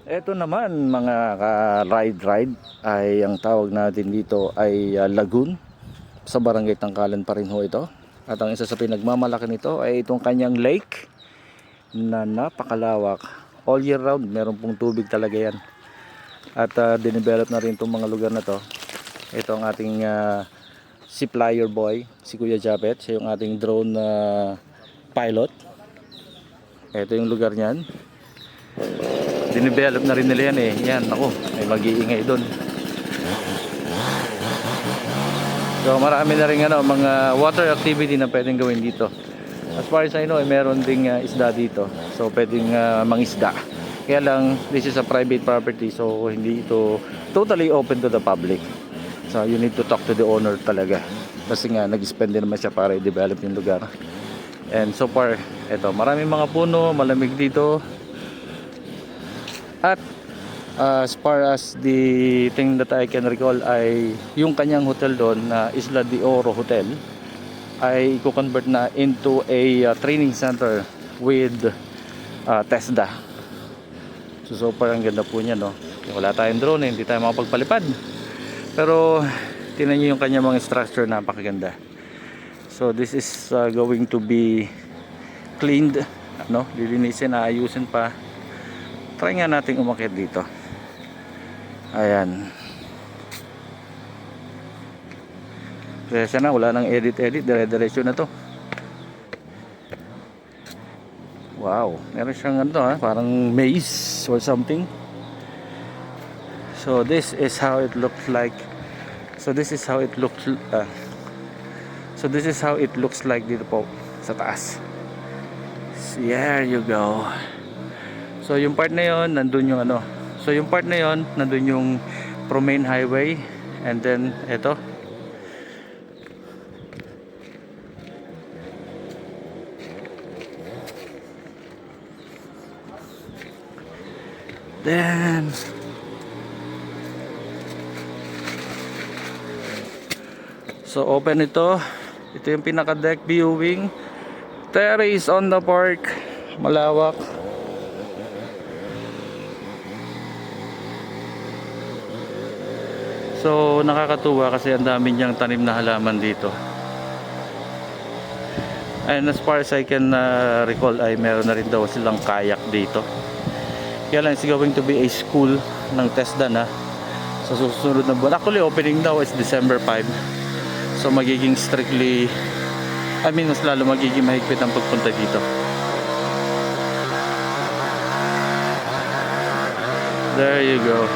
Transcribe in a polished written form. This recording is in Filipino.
Ito naman mga ride ay ang tawag natin dito ay lagoon. Sa barangay Tangkalan pa rin ho ito. At ang isa sa pinagmamalaki nito ay itong kanyang lake na napakalawak. All year round meron pong tubig talaga yan. At dinevelop na rin itong mga lugar na to. Ito ang ating si Flyer Boy, si Kuya Japet. Siya yung ating drone pilot. Ito yung lugar niyan. Dinevelop na rin nila yan eh. Yan, ako, may mag-iingay doon. So marami na rin mga water activity na pwedeng gawin dito. As far as I know, meron ding isda dito. So pwedeng mangisda. Kaya lang, this is a private property, so hindi ito totally open to the public. So you need to talk to the owner talaga. Kasi nga, nag-spend din naman siya para i-develop yung lugar. And so far, eto, maraming mga puno, malamig dito. At as far as the thing that I can recall ay yung kanyang hotel doon na Isla de Oro Hotel ay i-convert na into a training center with TESDA. So far ang ganda po niya, no? Wala tayong drone, hindi tayo makapagpalipad. Pero tingnan niyo yung kanyang mga structure, napakaganda. So this is going to be cleaned, no? Lilinisin, ayusin pa. Try nga natin umakyat dito. Ayan. Kaya na, wala nang edit, dire-diretso na to. Wow, meron siyang parang maze or something. So this is how it looks like. So this is how it looks like dito po sa taas. So there you go. So yung part na yon, nandun yung So yung part na yon, nandun yung Promain Highway, and then eto. Then so open ito. Ito yung pinaka deck viewing. Terrace on the park. Malawak. So nakakatuwa kasi ang dami niyang tanim na halaman dito. And as far as I can recall ay meron na rin daw silang kayak dito. Kaya lang it's going to be a school ng TESDA na sa susunod na buwan. Actually opening daw is December 5. So magiging strictly, mas lalo magiging mahigpit ang pagpunta dito. There you go.